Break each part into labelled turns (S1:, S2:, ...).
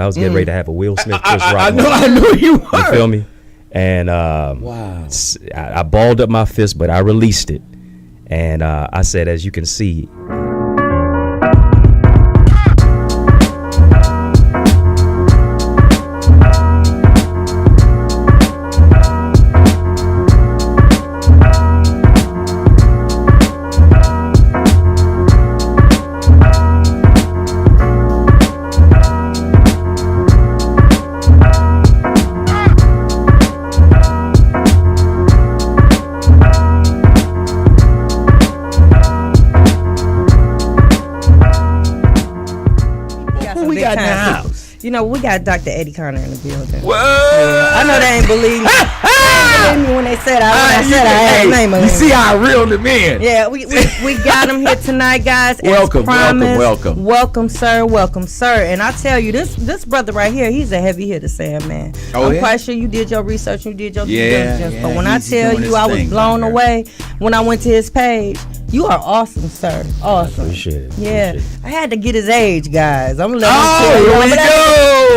S1: I was getting ready to have a Will Smith, Chris Rock.
S2: I know you were.
S1: You feel me? And
S2: Wow.
S1: I balled up my fist, but I released it. And I said, as you can see,
S3: You know, we got Dr. Eddie Connor in the building.
S2: Whoa!
S3: Yeah, I know they ain't believe me. They ain't believe me when they said I had his name.
S2: You see how I reeled him in.
S3: Yeah, we got him here tonight, guys.
S2: Welcome.
S3: Welcome, sir. Welcome, sir. And I tell you, this brother right here, he's a heavy hitter, Sam, man. I'm quite sure you did your research, you did your due diligence. But when I tell you I was blown away when I went to his page, you are awesome, sir. Awesome.
S1: Appreciate it.
S3: Yeah. I had to get his age, guys. I'm letting
S2: here we go.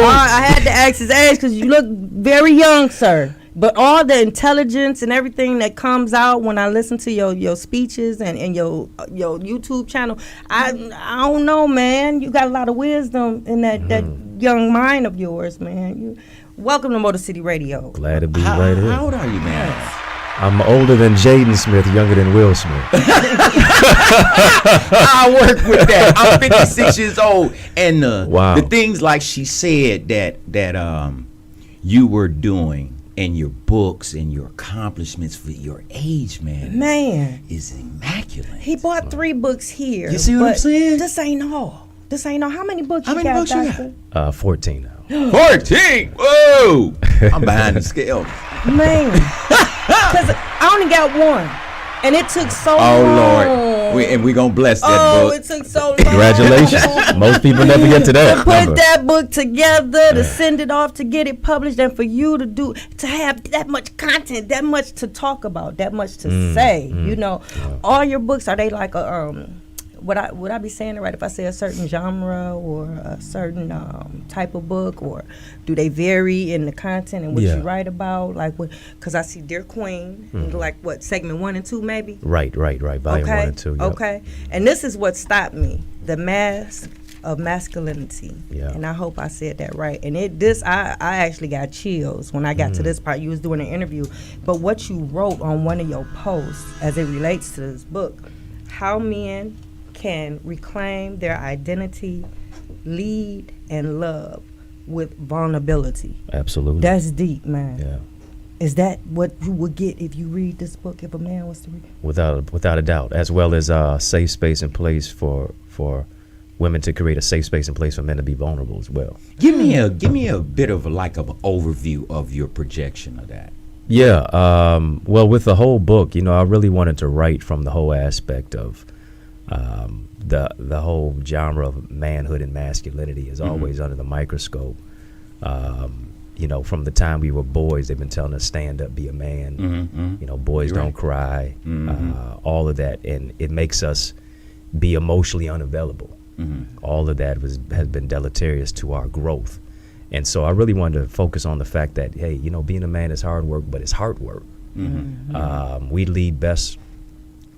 S3: I had to ask his age because you look very young, sir. But all the intelligence and everything that comes out when I listen to your speeches and your YouTube channel, I don't know, man. You got a lot of wisdom in that young mind of yours, man. Welcome to Motor City Radio.
S1: Glad to be right here.
S2: How old are you, man?
S1: I'm older than Jaden Smith, younger than Will Smith.
S2: I work with that. I'm 56 years old, and
S1: the
S2: things like she said that you were doing and your books and your accomplishments for your age, man, is immaculate.
S3: He bought 3 books here.
S2: You see what I'm saying?
S3: This ain't all. How many books
S2: you got,
S3: Doctor?
S1: 14 now.
S2: 14? Whoa! I'm behind the scale.
S3: Man. Because I only got one. And it took so long.
S2: Oh, Lord. And we're going to bless that book.
S3: Oh, it took so long.
S1: Congratulations. Most people never get to that.
S3: To put that book together, to send it off, to get it published, and for you to have that much content, that much to talk about, that much to say. You know, all your books, are they like a... Would I be saying it right if I say a certain genre or a certain type of book, or do they vary in the content and what you write about? Like, because I see Dear Queen, like what, segment 1 and 2 maybe?
S1: Right. Volume 1 and 2. Yep.
S3: Okay. And this is what stopped me: The Mask of Masculinity.
S1: Yeah.
S3: And I hope I said that right. And I actually got chills when I got to this part. You was doing an interview, but what you wrote on one of your posts as it relates to this book, how men can reclaim their identity, lead, and love with vulnerability.
S1: Absolutely.
S3: That's deep, man.
S1: Yeah.
S3: Is that what you would get if you read this book, if a man was to read it?
S1: Without a doubt, as well as safe space and place for women to create a safe space and place for men to be vulnerable as well.
S2: Give me a bit of an overview of your projection of that.
S1: Yeah. Well, with the whole book, I really wanted to write from the whole aspect of the whole genre of manhood and masculinity is always under the microscope. From the time we were boys, they've been telling us, stand up, be a man. Boys don't cry. All of that, and it makes us be emotionally unavailable. All of that has been deleterious to our growth. And so I really wanted to focus on the fact that, hey, being a man is hard work, but it's hard work. We lead best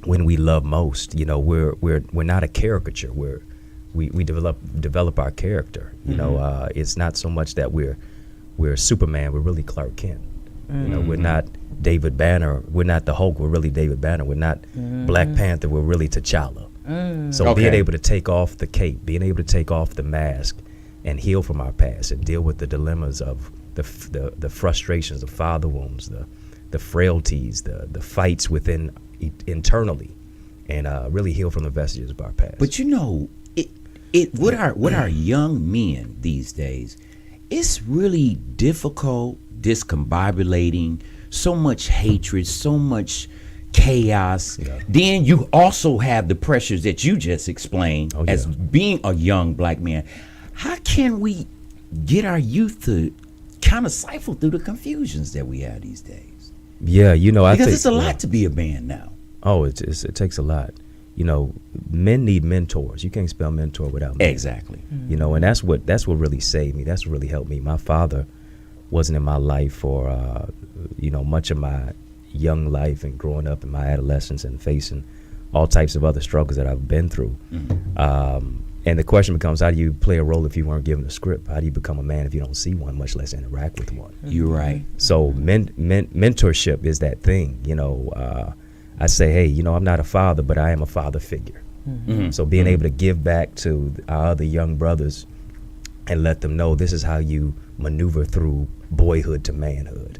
S1: when we love most. We're not a caricature. We develop our character. It's not so much that we're Superman. We're really Clark Kent. We're not David Banner. We're not the Hulk. We're really David Banner. We're not Black Panther. We're really T'Challa. So being able to take off the cape, being able to take off the mask, and heal from our past, and deal with the dilemmas of the frustrations, the father wounds, the frailties, the fights within internally, and really heal from the vestiges of our past.
S2: But what our young men these days, it's really difficult, discombobulating, so much hatred, so much chaos. Then you also have the pressures that you just explained as being a young black man. How can we get our youth to kind of cipher through the confusions that we have these days?
S1: Yeah, I think
S2: it's a lot to be a man now.
S1: Oh, it takes a lot. men need mentors. You can't spell mentor without men.
S2: Exactly.
S1: And that's what really saved me. That's what really helped me. My father wasn't in my life for much of my young life and growing up in my adolescence and facing all types of other struggles that I've been through. And the question becomes, how do you play a role if you weren't given a script? How do you become a man if you don't see one, much less interact with one?
S2: You're right.
S1: So mentorship is that thing. I say, hey, I'm not a father, but I am a father figure. So being able to give back to our other young brothers and let them know this is how you maneuver through boyhood to manhood.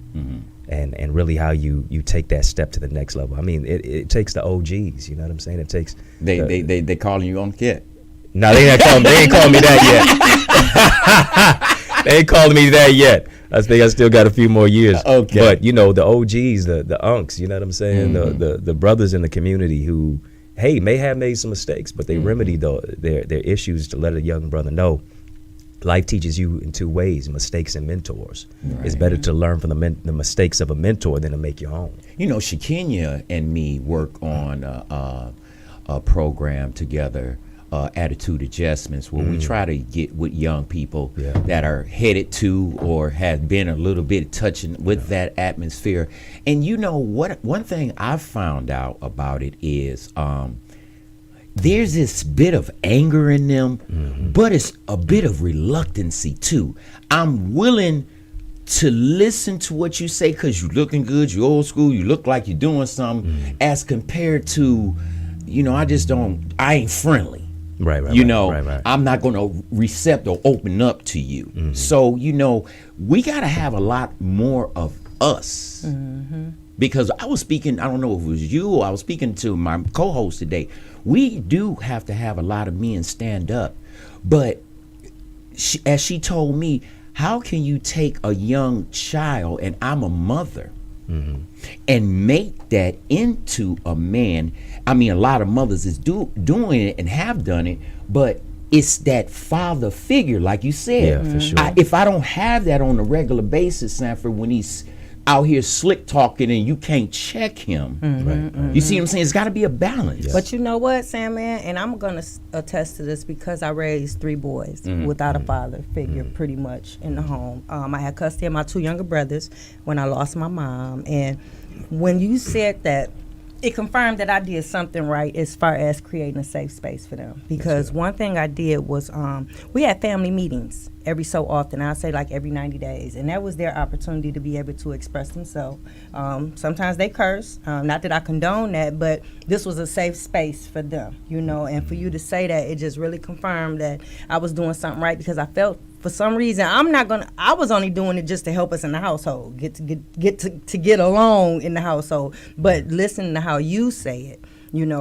S1: And really how you take that step to the next level. I mean, it takes the OGs, you know what I'm saying? It takes
S2: they calling you on kid.
S1: No, they ain't calling me that yet. They ain't calling me that yet. I think I still got a few more years.
S2: Okay.
S1: But the OGs, the unks, you know what I'm saying? The brothers in the community who, hey, may have made some mistakes, but they remedy their issues to let a young brother know. Life teaches you in two ways, mistakes and mentors. Right. It's better to learn from the mistakes of a mentor than to make your own.
S2: Shakenya and me work on a program together, attitude adjustments, where we try to get with young people that are headed to or have been a little bit touching with that atmosphere. And one thing I've found out about it is there's this bit of anger in them, but it's a bit of reluctancy too. I'm willing to listen to what you say because you're looking good, you're old school, you look like you're doing something, as compared to, I ain't friendly.
S1: Right.
S2: I'm not going to accept or open up to you. So, we got to have a lot more of us. Because I was speaking, I don't know if it was you or I was speaking to my co-host today. We do have to have a lot of men stand up. But as she told me, how can you take a young child, and I'm a mother, and make that into a man? I mean, a lot of mothers is doing it and have done it, but it's that father figure, like you said.
S1: Yeah, for sure.
S2: If I don't have that on a regular basis, Sanford, when he's out here slick talking and you can't check him, you see what I'm saying? It's got to be a balance.
S3: But you know what, Sam, man, and I'm going to attest to this because I raised 3 boys without a father figure pretty much in the home. I had custody of my 2 younger brothers when I lost my mom. And when you said that, it confirmed that I did something right as far as creating a safe space for them. Because one thing I did was we had family meetings every so often. I'd say like every 90 days. And that was their opportunity to be able to express themselves. Sometimes they curse. Not that I condone that, but this was a safe space for them, And for you to say that, it just really confirmed that I was doing something right, because I felt for some reason I was only doing it just to help us in the household, get along in the household. But listening to how you say it,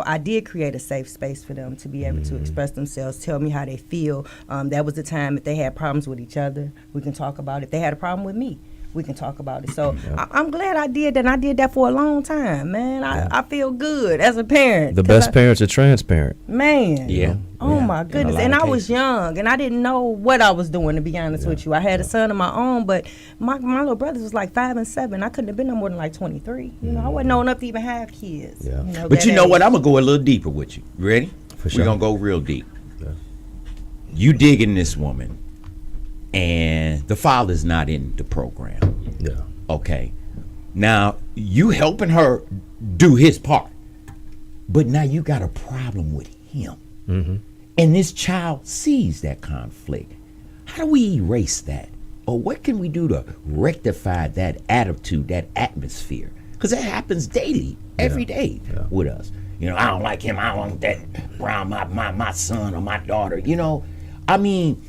S3: I did create a safe space for them to be able to express themselves, tell me how they feel. That was the time if they had problems with each other, we can talk about it. If they had a problem with me, we can talk about it. So I'm glad I did that, and I did that for a long time, man. I feel good as a parent.
S1: The best parents are transparent.
S3: Man.
S2: Yeah.
S3: Oh, my goodness. And I was young, and I didn't know what I was doing, to be honest with you. I had a son of my own, but my little brothers was like 5 and 7. I couldn't have been no more than like 23. I wasn't old enough to even have kids.
S1: Yeah.
S2: But you know what? I'm going to go a little deeper with you. You ready?
S1: For sure.
S2: We're going to go real deep.
S1: Yeah.
S2: You digging this woman, and the father's not in the program.
S1: Yeah.
S2: Okay. Now, you helping her do his part, but now you got a problem with him. And this child sees that conflict. How do we erase that? Or what can we do to rectify that attitude, that atmosphere? Because that happens daily, every day with us. I don't like him. I don't want that around my son or my daughter. I mean,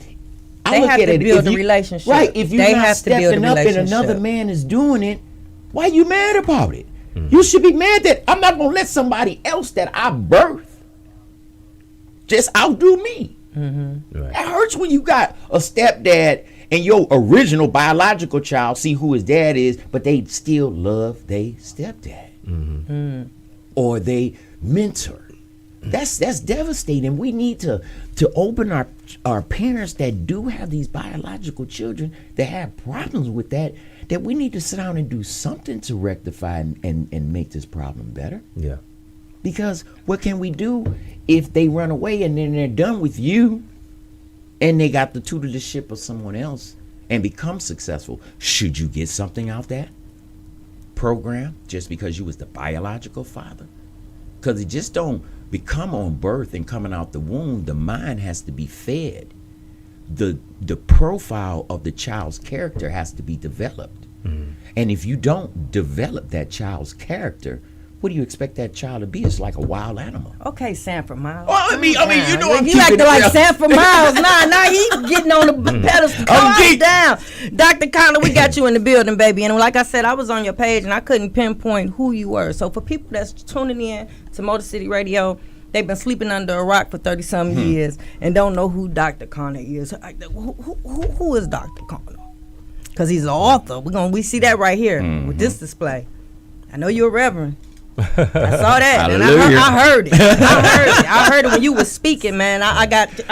S3: they have to build a relationship.
S2: Right. If you're not stepping up and another man is doing it, why are you mad about it? You should be mad that I'm not going to let somebody else that I birthed just outdo me. Right. That hurts when you got a stepdad and your original biological child see who his dad is, but they still love their stepdad. Or they mentor. That's devastating. We need to open our parents that do have these biological children that have problems with that we need to sit down and do something to rectify and make this problem better.
S1: Yeah.
S2: Because what can we do if they run away and then they're done with you and they got the tutorship of someone else and become successful? Should you get something out that program just because you was the biological father? Because it just don't become on birth and coming out the womb. The mind has to be fed. The profile of the child's character has to be developed. And if you don't develop that child's character, what do you expect that child to be? It's like a wild animal.
S3: Okay, Sanford Miles.
S2: Oh, I mean, you know, I'm
S3: you
S2: keeping
S3: acting
S2: it
S3: like
S2: real.
S3: Sanford Miles. Nah, he getting on the pedestal. Calm down, Dr. Connor. We got you in the building, baby. And like I said, I was on your page and I couldn't pinpoint who you were. So for people that's tuning in to Motor City Radio, they've been sleeping under a rock for 30-some years and don't know who Dr. Connor is. Who is Dr. Connor? Because he's an author. We see that right here with this display. I know you're a reverend. I saw that and I heard it. I heard it when you was speaking, man. I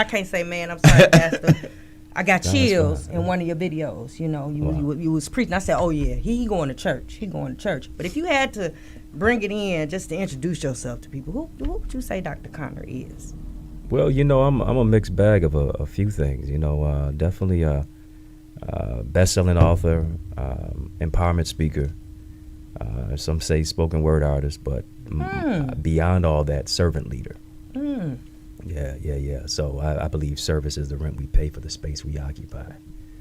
S3: can't say man. I'm sorry, Pastor. I got chills in one of your videos. You know, you was preaching. I said, oh yeah, he going to church. He going to church. But if you had to bring it in just to introduce yourself to people, who would you say Dr. Connor is?
S1: Well, you know, I'm a mixed bag of a few things. You know, definitely a best-selling author, empowerment speaker. Some say spoken word artist, but beyond all that, servant leader. Yeah. So I believe service is the rent we pay for the space we occupy.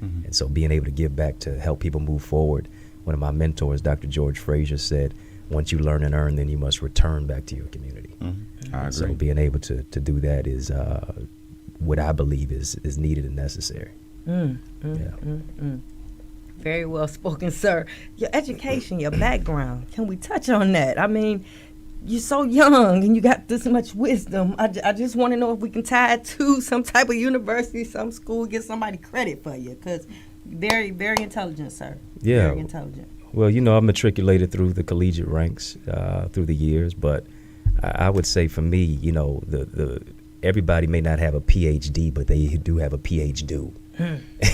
S1: And so being able to give back to help people move forward. One of my mentors, Dr. George Frazier, said, once you learn and earn, then you must return back to your community.
S2: I agree.
S1: So being able to do that is what I believe is needed and necessary.
S3: Very well spoken, sir. Your education, your background, can we touch on that? I mean, you're so young and you got this much wisdom. I just want to know if we can tie it to some type of university, some school, get somebody credit for you, because very, very intelligent, sir.
S1: Yeah.
S3: Very intelligent.
S1: Well, you know, I matriculated through the collegiate ranks through the years, but I would say for me, you know, the everybody may not have a PhD, but they do have a PhD.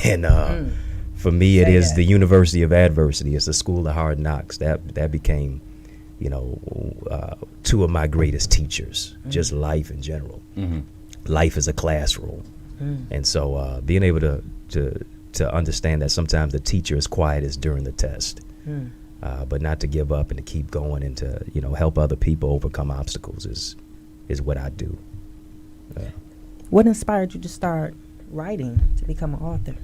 S1: And for me, it is the University of Adversity. It's the school of hard knocks. That became, you know, two of my greatest teachers, just life in general. Life is a classroom. And so being able to understand that sometimes the teacher is quietest during the test, but not to give up and to keep going and to, you know, help other people overcome obstacles is what I do.
S3: What inspired you to start writing, to become an author?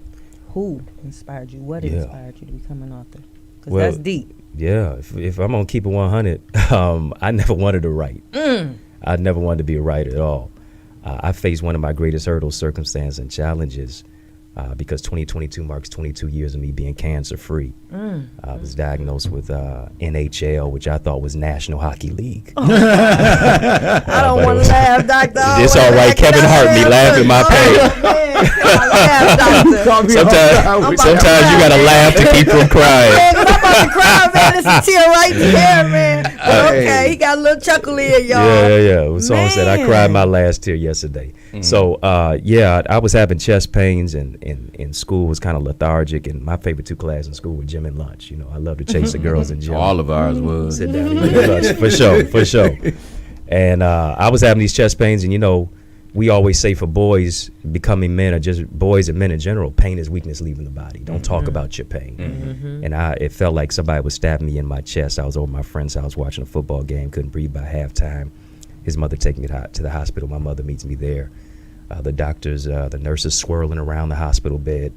S3: Who inspired you? What inspired you to become an author? Because that's deep.
S1: Yeah, if I'm going to keep it 100, I never wanted to write. I never wanted to be a writer at all. I faced one of my greatest hurdles, circumstances, and challenges because 2022 marks 22 years of me being cancer-free. I was diagnosed with NHL, which I thought was National Hockey League.
S3: I don't want to laugh, Doctor.
S1: It's all right. Kevin Hart me laughing my pain. Sometimes you gotta laugh to keep from crying.
S3: Man, I'm about to cry, man. It's a tear right there, man. But okay, he got a little chuckle in, y'all.
S1: Yeah. So I said I cried my last tear yesterday. So I was having chest pains and in school was kind of lethargic, and my favorite two classes in school were gym and lunch. You know, I love to chase the girls in gym.
S2: All of ours was.
S1: Sit down and eat lunch, for sure. And I was having these chest pains, and you know, we always say for boys becoming men, or just boys and men in general, pain is weakness leaving the body. Don't talk about your pain. And it felt like somebody was stabbing me in my chest. I was over at my friend's house watching a football game, couldn't breathe by halftime. His mother taking me to the hospital. My mother meets me there. The doctors, the nurses swirling around the hospital bed.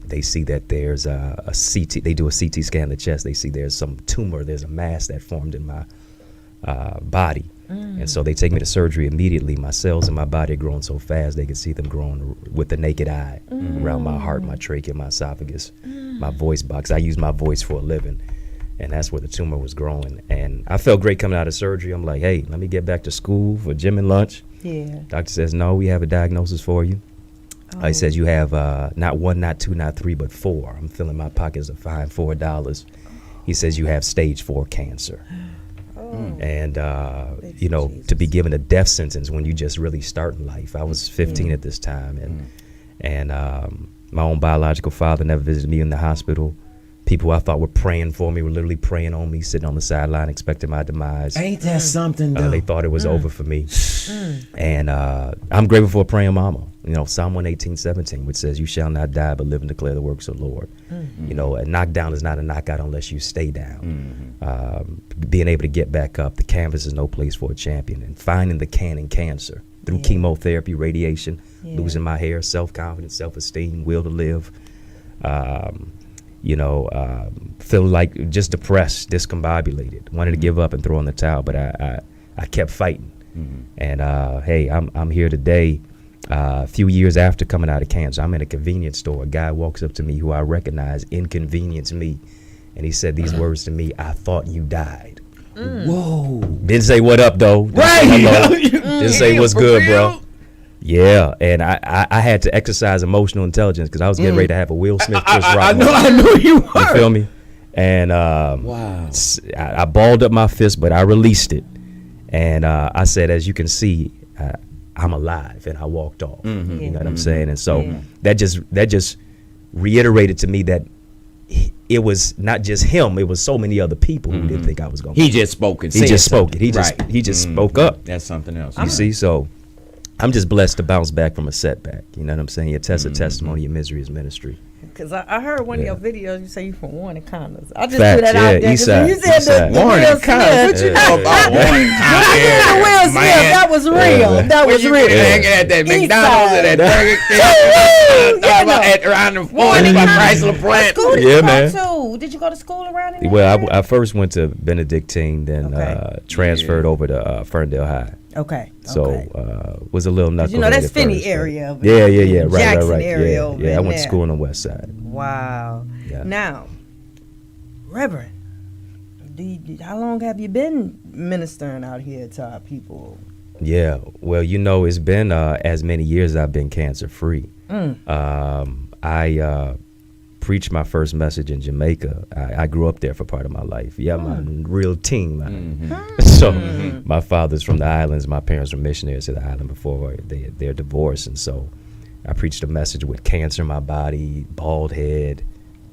S1: They see that there's a CT. They do a CT scan of the chest. They see there's some tumor. There's a mass that formed in my body. And so they take me to surgery immediately. My cells in my body are growing so fast they can see them growing with the naked eye around my heart, my trachea, my esophagus, my voice box. I use my voice for a living. And that's where the tumor was growing. And I felt great coming out of surgery. I'm like, hey, let me get back to school for gym and lunch. Yeah. Doctor says, no, we have a diagnosis for you. He says you have not one, not two, not three, but four. I'm filling my pockets of fine $4. He says you have stage 4 cancer. And, you know, Jesus. To be given a death sentence when you just really start in life. I was 15 at this time. And my own biological father never visited me in the hospital. People I thought were praying for me were literally praying on me, sitting on the sideline expecting my demise.
S2: Ain't that something, though?
S1: They thought it was over for me. And I'm grateful for a praying mama. You know, Psalm 118:17, which says, "You shall not die, but live and declare the works of the Lord." You know, a knockdown is not a knockout unless you stay down. Being able to get back up, the canvas is no place for a champion. And finding the can in cancer through chemotherapy, radiation, losing my hair, self-confidence, self-esteem, will to live. Feeling like just depressed, discombobulated, wanted to give up and throw in the towel, but I kept fighting. And hey, I'm here today. A few years after coming out of cancer, I'm in a convenience store. A guy walks up to me who I recognize inconvenienced me, and he said these words to me: "I thought you died."
S2: Whoa!
S1: Didn't say what up though. Didn't say hello. Didn't say what's good, bro. Yeah, and I had to exercise emotional intelligence because I was getting ready to have a Will Smith, Chris Rock.
S2: I know you were.
S1: You feel me? And
S2: wow,
S1: I balled up my fist, but I released it, and I said, "As you can see, I'm alive," and I walked off. You know what I'm saying? And so that just reiterated to me that it was not just him; it was so many other people who didn't think I was going to.
S2: He just spoke it.
S1: He just spoke it. He just spoke up.
S2: That's something else.
S1: You see, so I'm just blessed to bounce back from a setback. You know what I'm saying? Your test of testimony, your misery is ministry.
S3: Because I heard one of your videos, you say you from Warren Condos. I just
S1: Facts,
S3: threw that out there.
S1: East side,
S3: You said
S1: East side.
S3: the
S2: Warren
S3: Will
S2: Condos. What
S3: Smith.
S2: you know about Warren Condos?
S3: The Will Smith. That was real. That was real.
S2: Hanging at that
S3: East
S2: McDonald's
S3: side.
S2: and that Burger King. Around the corner by Chrysler plant.
S3: School did
S1: Yeah,
S3: you
S1: man.
S3: go to? Did you go to school around in there?
S1: Well, I first went to Benedictine, then
S3: Okay.
S1: transferred over to Ferndale High.
S3: Okay.
S1: So was a little knucklehead.
S3: You know, that's
S1: at
S3: Finney
S1: first, but-
S3: area. Of
S1: Yeah. Right.
S3: Jackson area
S1: Yeah,
S3: over
S1: I
S3: in
S1: went to
S3: there.
S1: school on the west side.
S3: Wow.
S1: Yeah.
S3: Now, Reverend, how long have you been ministering out here to our people?
S1: Yeah. Well, it's been as many years I've been cancer free. I preached my first message in Jamaica. I grew up there for part of my life. Yeah, my real team. So my father's from the islands. My parents were missionaries to the island before their divorce. And so I preached a message with cancer in my body, bald head,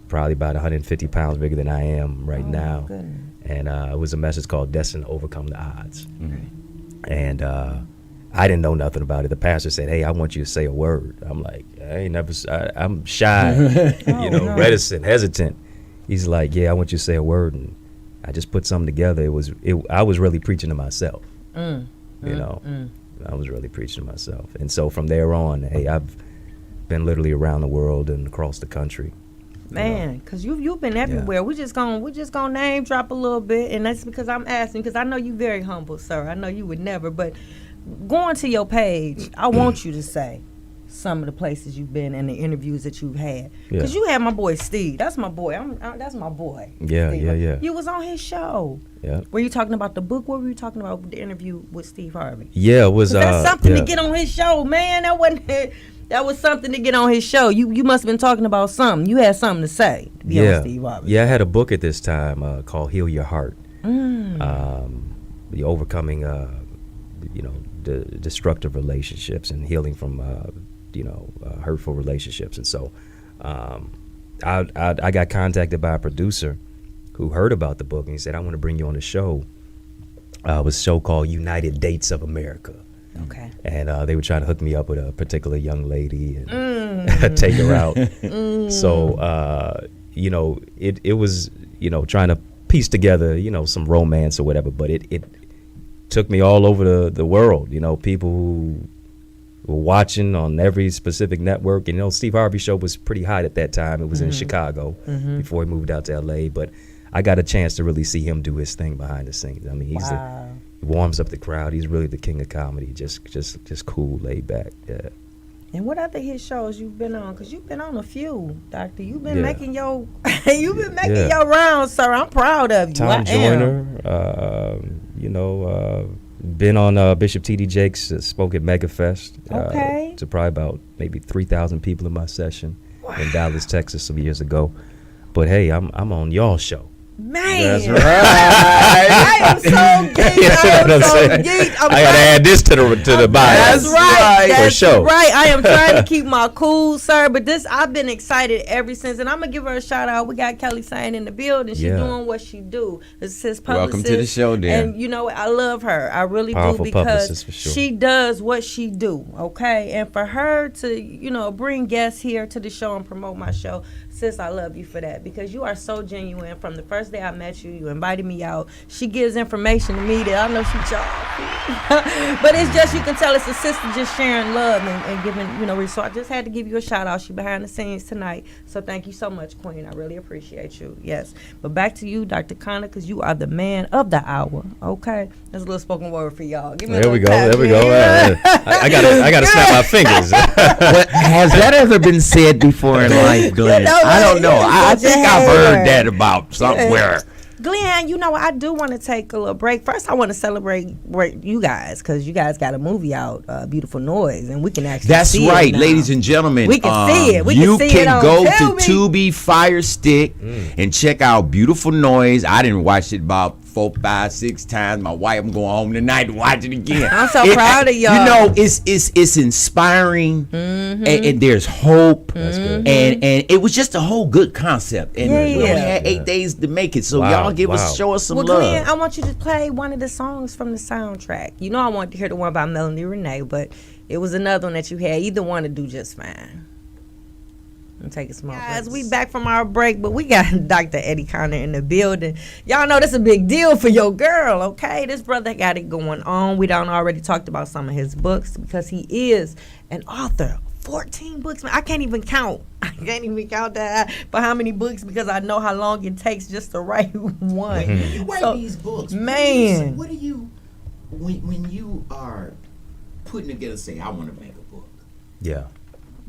S1: probably about 150 pounds bigger than I am right now.
S3: Goodness.
S1: And it was a message called Destined to Overcome the Odds. And I didn't know nothing about it. The pastor said, "Hey, I want you to say a word." I'm like, I'm shy, reticent, hesitant. He's like, "Yeah, I want you to say a word." And I just put something together. I was really preaching to myself. I was really preaching to myself. And so from there on, hey, I've been literally around the world and across the country.
S3: Man, because you've been everywhere. We're just gonna name drop a little bit, and that's because I'm asking, because I know you very humble, sir. I know you would never, but going to your page, I want you to say some of the places you've been and the interviews that you've had. Because you had my boy Steve. That's my boy. That's my boy.
S1: Yeah,
S3: Steve.
S1: yeah.
S3: You was on his show.
S1: Yeah.
S3: Were you talking about the book? What were you talking about with the interview with Steve Harvey?
S1: Yeah, it was.
S3: That's something to get on his show, man. That was something to get on his show. You must have been talking about something. You had something to say to be on Steve Harvey.
S1: Yeah, I had a book at this time called Heal Your Heart. The overcoming, the destructive relationships and healing from, hurtful relationships. And so I got contacted by a producer who heard about the book, and he said, "I want to bring you on a show." It was a show called United Dates of America.
S3: Okay.
S1: And they were trying to hook me up with a particular young lady and take her out. So, it was, trying to piece together, some romance or whatever. But it took me all over the world, people who were watching on every specific network. And, Steve Harvey's show was pretty hot at that time. It was in Chicago before he moved out to L.A. But I got a chance to really see him do his thing behind the scenes. I mean, he warms up the crowd. He's really the king of comedy. Just cool, laid back. Yeah.
S3: And what other hit shows you've been on? Because you've been on a few, Doctor. You've been making your your rounds, sir. I'm proud of you.
S1: Tom Joyner. Been on Bishop T.D. Jakes. Spoke at MegaFest. To probably about maybe 3,000 people in my session in Dallas, Texas, some years ago. But hey, I'm on y'all's show.
S3: Man,
S2: That's right.
S3: I am so geeked. I am so geeked.
S1: I gotta add this to the bio.
S3: That's right. That's
S1: for sure.
S3: right. I am trying to keep my cool, sir. But I've been excited ever since, and I'm gonna give her a shout out. We got Kelly Sane in the building. She's doing what she do. This is publicist.
S2: Welcome to the show, dear.
S3: And you know, I love her. I really
S1: Powerful
S3: do because
S1: publicist for sure.
S3: she does what she do. Okay, and for her to bring guests here to the show and promote my show. Sis, I love you for that because you are so genuine. From the first day I met you, you invited me out. She gives information to me that I know she charged. But it's just, you can tell it's a sister just sharing love and giving, so I just had to give you a shout out. She behind the scenes tonight. So thank you so much, Queen. I really appreciate you. Yes. But back to you, Dr. Connor, because you are the man of the hour. Okay. That's a little spoken word for y'all. Give me
S1: There we go.
S3: tap,
S1: There we
S3: man.
S1: go. I gotta snap my fingers.
S2: What, has that ever been said before in life, Glenn? I don't know. I think I've heard that about somewhere.
S3: Glenn, I do want to take a little break. First, I want to celebrate you guys because you guys got a movie out, Beautiful Noise, and we can actually
S2: That's
S3: see
S2: right,
S3: it now.
S2: ladies and gentlemen.
S3: We can see it. We
S2: you
S3: can see it on
S2: go
S3: Tubi.
S2: to Tubi Fire Stick and check out Beautiful Noise. I didn't watch it about 4, 5, 6 times. My wife, I'm going home tonight to watch it again.
S3: I'm so proud of y'all.
S2: It's inspiring, and there's hope, and it was just a whole good concept. And we only had 8 days to make it, so y'all show us some love.
S3: Glenn, I want you to play one of the songs from the soundtrack. I wanted to hear the one by Melanie Renee, but it was another one that you had. Either one to do just fine. I'm taking small guys, we back from our break, but we got Dr. Eddie Connor in the building. Y'all know this is a big deal for your girl, okay? This brother got it going on. We done already talked about some of his books because he is an author. 14 books, man. I can't even count. I can't even count that for how many books because I know how long it takes just to write one.
S2: You write these books,
S3: man.
S2: What do you, when you are putting together, say, I want to make a book.
S1: Yeah.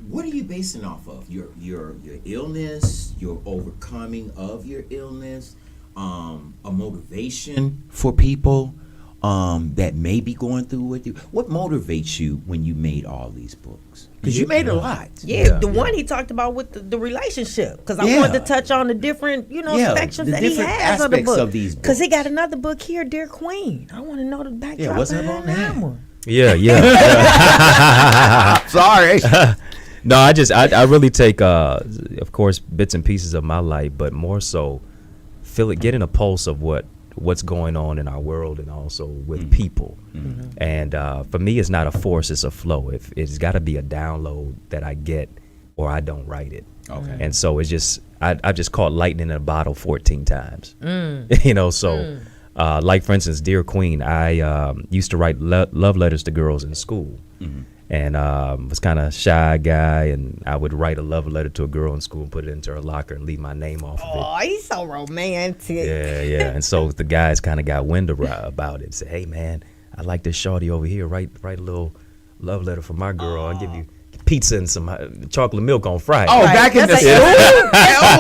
S2: What are you basing off of? Your illness, your overcoming of your illness, a motivation for people that may be going through with you. What motivates you when you made all these books? Because you made a lot.
S3: Yeah, the one he talked about with the relationship. Because I wanted to touch on the different, sections that he has of the book.
S2: Of these books.
S3: Because he got another book here, Dear Queen. I want to know the backdrop.
S2: Yeah, what's up on that
S3: one?
S1: Yeah.
S2: Sorry.
S1: No, I really take, of course, bits and pieces of my life, but more so getting a pulse of what's going on in our world and also with people. And for me, it's not a force, it's a flow. It's got to be a download that I get or I don't write it.
S2: Okay.
S1: And so it's just, I've just caught lightning in a bottle 14 times. Like, for instance, Dear Queen, I used to write love letters to girls in school. And was kind of shy guy, and I would write a love letter to a girl in school and put it into her locker and leave my name off of it.
S3: Oh, he's so romantic.
S1: Yeah. And so the guys kind of got wind about it. Said, hey, man, I like this shorty over here. Write a little love letter for my girl. I'll give you pizza and some chocolate milk on Friday.
S2: Oh, back in the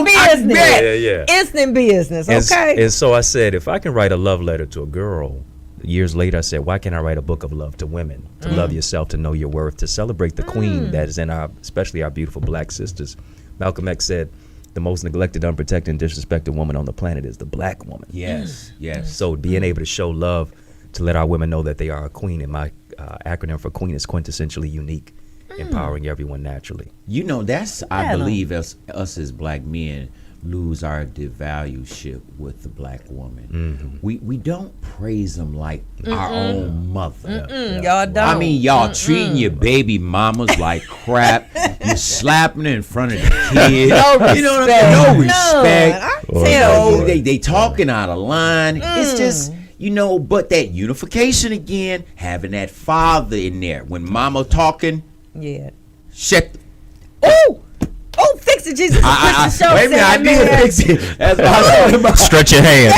S3: business.
S1: Yeah.
S3: Instant business, okay?
S1: And so I said, if I can write a love letter to a girl, years later I said, why can't I write a book of love to women, to love yourself, to know your worth, to celebrate the queen that is in especially our beautiful black sisters. Malcolm X said, the most neglected, unprotected, and disrespected woman on the planet is the black woman.
S2: Yes.
S1: So being able to show love, to let our women know that they are a queen, and my acronym for queen is quintessentially unique, empowering everyone naturally.
S2: That's, I believe, us as black men lose our devalueship with the black woman. We don't praise them like our own mother.
S3: Y'all don't.
S2: I mean, y'all treating your baby mamas like crap. You're slapping her in front of the kids. You know what I mean? No respect. They talking out of line. It's just, but that unification again, having that father in there. When mama talking, shut the...
S3: Oh, fix it, Jesus.
S2: Wait a minute, I need to fix it. That's what I'm talking about.
S1: Stretch your hands.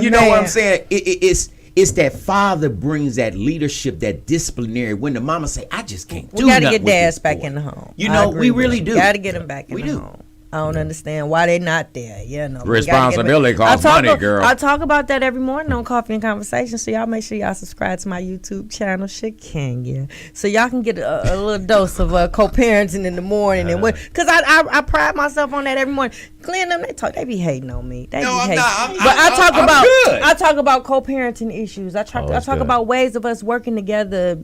S2: You know what I'm saying? It's that father brings that leadership, that disciplinary. When the mama say, I just can't do nothing.
S3: We got to get dads back in the home.
S2: We really do.
S3: Got to get them back in the home. I don't understand why they not there. You know,
S2: Responsibility costs money, girl.
S3: I talk about that every morning on Coffee and Conversation. So y'all make sure y'all subscribe to my YouTube channel, Shakanya, so y'all can get a little dose of co-parenting in the morning. And because I pride myself on that every morning. Glenn, them they be hating on me. They be hating. But I talk about co-parenting issues. I talk about ways of us working together.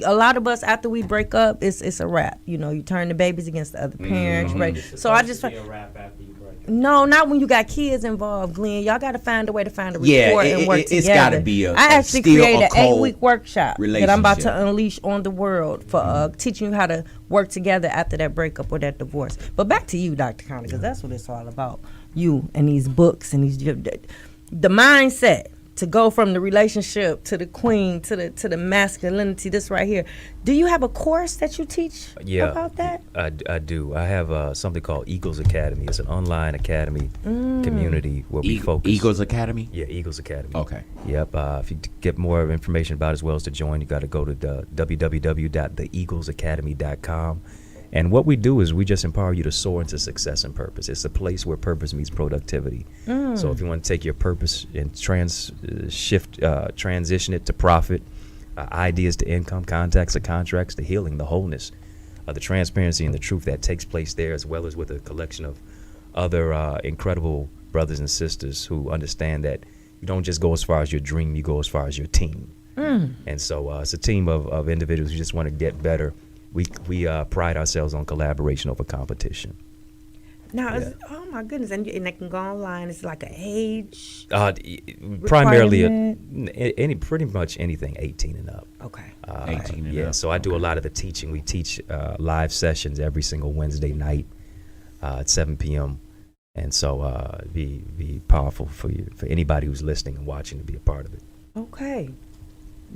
S3: A lot of us, after we break up, it's a wrap. You know, you turn the babies against the other parents. Right? So I just
S1: a wrap after you break up.
S3: No, not when you got kids involved, Glenn. Y'all got to find a way to find a report and work together.
S2: It's got to be
S3: I actually created an 8-week workshop that I'm about to unleash on the world for teaching you how to work together after that breakup or that divorce. But back to you, Dr. Conner, because that's what it's all about. You and these books and the mindset to go from the relationship to the queen to the masculinity. This right here. Do you have a course that you teach about that?
S1: I do. I have something called Eagles Academy. It's an online academy community where we focus.
S2: Eagles Academy?
S1: Yeah, Eagles Academy.
S2: Okay.
S1: Yep. If you get more information about it as well as to join, you got to go to the www.theeaglesacademy.com. And what we do is we just empower you to soar into success and purpose. It's a place where purpose meets productivity. So if you want to take your purpose and transition it to profit, ideas to income, contacts to contracts, to healing, the wholeness, the transparency and the truth that takes place there, as well as with a collection of other incredible brothers and sisters who understand that you don't just go as far as your dream, you go as far as your team. And so it's a team of individuals who just want to get better. We pride ourselves on collaboration over competition.
S3: Now, oh my goodness, and they can go online. It's like an age.
S1: Primarily, pretty much anything 18 and up.
S3: Okay.
S2: 18 and up.
S1: So I do a lot of the teaching. We teach live sessions every single Wednesday night at 7 p.m. And so be powerful for anybody who's listening and watching to be a part of it.
S3: Okay.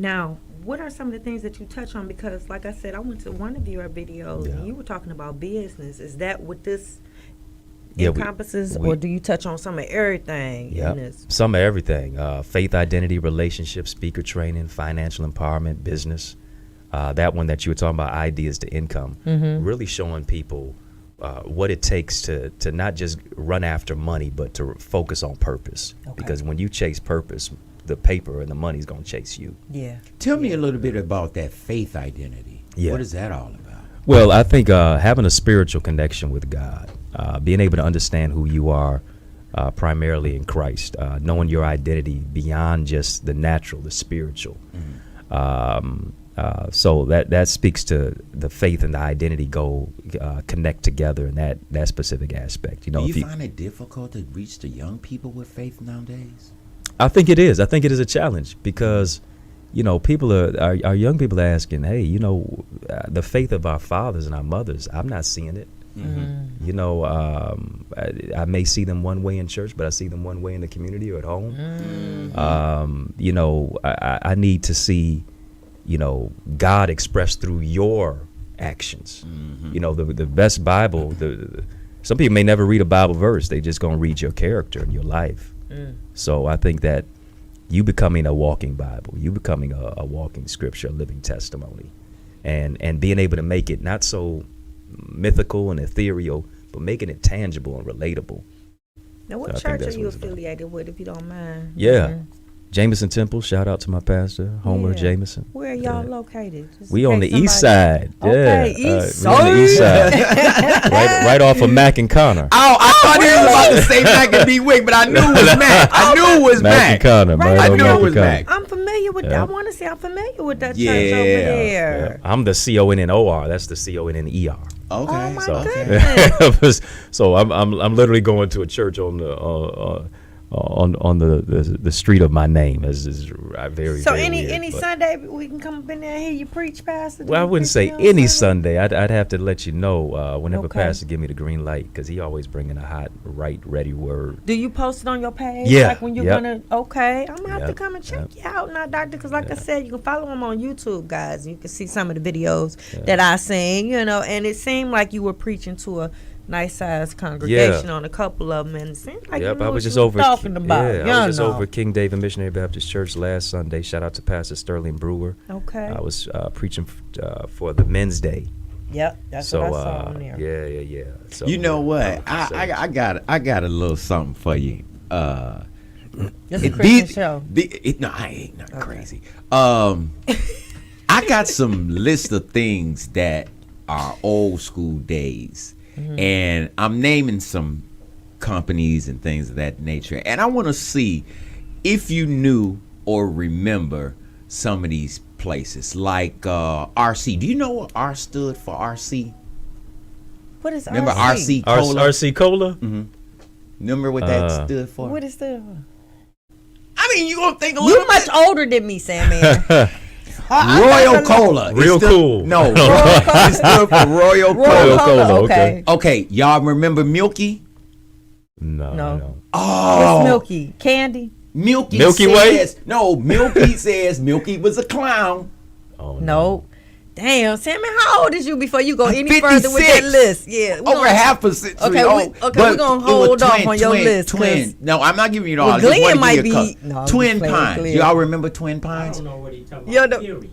S3: Now, what are some of the things that you touch on? Because, like I said, I went to one of your videos and you were talking about business. Is that what this encompasses, or do you touch on some of everything in this?
S1: Some of everything. Faith, identity, relationships, speaker training, financial empowerment, business. That one that you were talking about, ideas to income, really showing people what it takes to not just run after money, but to focus on purpose. Okay. Because when you chase purpose, the paper and the money's going to chase you.
S3: Yeah.
S2: Tell me a little bit about that faith identity. Yeah. What is that all about?
S1: Well, I think having a spiritual connection with God, being able to understand who you are primarily in Christ, knowing your identity beyond just the natural, the spiritual. So that speaks to the faith and the identity connect together in that specific aspect. You know,
S2: do you find it difficult to reach the young people with faith nowadays?
S1: I think it is. I think it is a challenge because, you know, our young people are asking, hey, you know, the faith of our fathers and our mothers, I'm not seeing it. You know, I may see them one way in church, but I see them one way in the community or at home. You know, I need to see, you know, God expressed through your actions. You know, the best Bible, some people may never read a Bible verse. They just going to read your character and your life. So I think that you becoming a walking Bible, you becoming a walking scripture, a living testimony, and being able to make it not so mythical and ethereal, but making it tangible and relatable.
S3: Now, what church are you affiliated with, if you don't mind?
S1: Yeah. Jameson Temple, shout out to my pastor, Homer Jameson.
S3: Where are y'all located? Just
S1: we on the east side.
S3: Okay,
S1: east side. On the east side. right off of Mack and Connor.
S2: Oh, I thought he was about to say Mack and B. Wick, but I knew it was Mack. I knew it was Mack.
S1: Mack and Connor.
S3: Right.
S2: I knew it was Mack.
S3: I'm familiar with that. I want to say I'm familiar with that church over there.
S1: I'm the CONNOR. That's the CONNER.
S2: Okay.
S3: Oh my goodness.
S1: So I'm literally going to a church on the street of my name. Is very
S3: so
S1: very
S3: any
S1: weird,
S3: Sunday we can come up in there and hear you preach, Pastor?
S1: Well, I wouldn't say any Sunday. I'd have to let you know whenever Pastor give me the green light, because he always bringing a hot, right, ready word.
S3: Do you post it on your page?
S1: Yeah.
S3: Like when you're gonna? Okay, I'm gonna have to come and check you out now, Doctor. Because like I said, you can follow him on YouTube, guys. You can see some of the videos that I sing. You know, and it seemed like you were preaching to a nice sized congregation on a couple of them, and it seemed like you knew
S1: I was
S3: what
S1: just
S3: you
S1: over
S3: talking about.
S1: I was just over King David Missionary Baptist Church last Sunday. Shout out to Pastor Sterling Brewer.
S3: Okay.
S1: I was preaching for the Men's Day,
S3: Yep, that's
S1: So
S3: what I saw on there.
S1: yeah. So
S2: You know what? I got a little something for you.
S3: This is a Christian show.
S2: No, I ain't not crazy. I got some list of things that are old school days, and I'm naming some companies and things of that nature. And I want to see if you knew or remember some of these places, like RC. Do you know what R stood for? RC.
S3: What is
S2: Remember
S3: RC?
S2: RC Cola?
S1: RC Cola.
S2: Remember what that stood for?
S3: What is that?
S2: I mean, you gonna think a little
S3: You much older than me, Sammy.
S2: Royal Cola.
S1: Real cool.
S2: No, it stood for Royal
S3: Royal
S2: Cola.
S3: Cola, okay.
S2: Okay, y'all remember Milky?
S1: No.
S2: Oh,
S3: It's Milky. Candy?
S2: Milky
S1: Way?
S2: says, no, Milky says Milky was a clown.
S1: Oh
S3: No. Damn, Sammy, how old is you before you go
S2: I'm
S3: any further with that
S2: 56.
S3: list? Yeah.
S2: Over half a century
S3: Okay,
S2: old.
S3: we're
S2: But
S3: gonna
S2: it was
S3: hold off on your list.
S2: Twin. No, I'm not giving you all.
S3: Well,
S2: I just
S3: Glenn
S2: wanna give
S3: might
S2: you a
S3: be-
S2: couple.
S3: No, I'm
S2: Twin
S3: just playing
S2: Pines.
S3: Glenn.
S2: Y'all remember Twin Pines?
S4: know what he talking
S3: Yo,
S4: about.
S3: the-
S4: Period.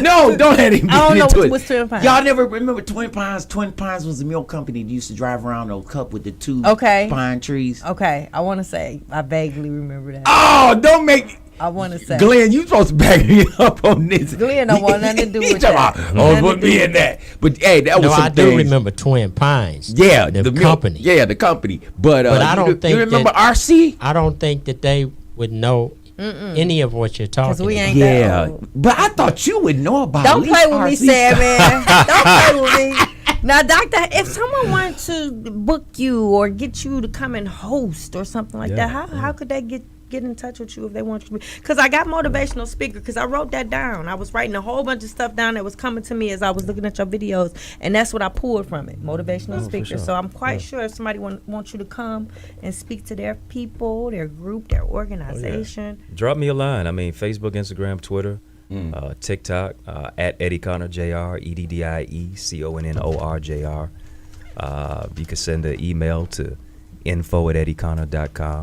S2: No, don't let him
S3: I don't
S2: get
S3: know
S2: into it.
S3: what's Twin Pines.
S2: Y'all never remember Twin Pines? Twin Pines was a milk company that used to drive around a cup with the two
S3: Okay.
S2: pine trees.
S3: Okay, I want to say, I vaguely remember that.
S2: Oh, don't make
S3: I want to say.
S2: Glenn, you supposed to back me up on this.
S3: Glenn don't want nothing to do
S2: He
S3: with
S2: talking
S3: that.
S2: about,
S3: Nothing
S2: put
S3: to
S2: me
S3: do
S2: in that. But hey, that was
S4: No,
S2: some
S4: I do
S2: things.
S4: remember Twin Pines.
S2: Yeah,
S4: the
S2: milk-
S4: company.
S2: Yeah, the company. But
S4: I don't
S2: you,
S4: think
S2: you remember
S4: that-
S2: RC?
S4: I don't think that they would know any of what you're talking
S3: 'Cause we
S4: about.
S3: ain't
S2: Yeah,
S3: that old.
S2: but I thought you would know about.
S3: Don't
S2: at
S3: play
S2: least
S3: with me,
S2: RC
S3: Sammy. Don't play with me. Now, Doctor, if someone wanted to book you or get you to come and host or something like that, how could they get in touch with you if they want you to? Because I got motivational speaker, because I wrote that down. I was writing a whole bunch of stuff down that was coming to me as I was looking at your videos, and that's what I pulled from it, motivational speaker.
S1: sure.
S3: So I'm quite sure if somebody wants you to come and speak to their people, their group, their organization.
S1: Drop me a line. I mean, Facebook, Instagram, Twitter, TikTok, at Eddie Connor Jr. EddieConnorJr. You can send an email to info@eddieconnor.com.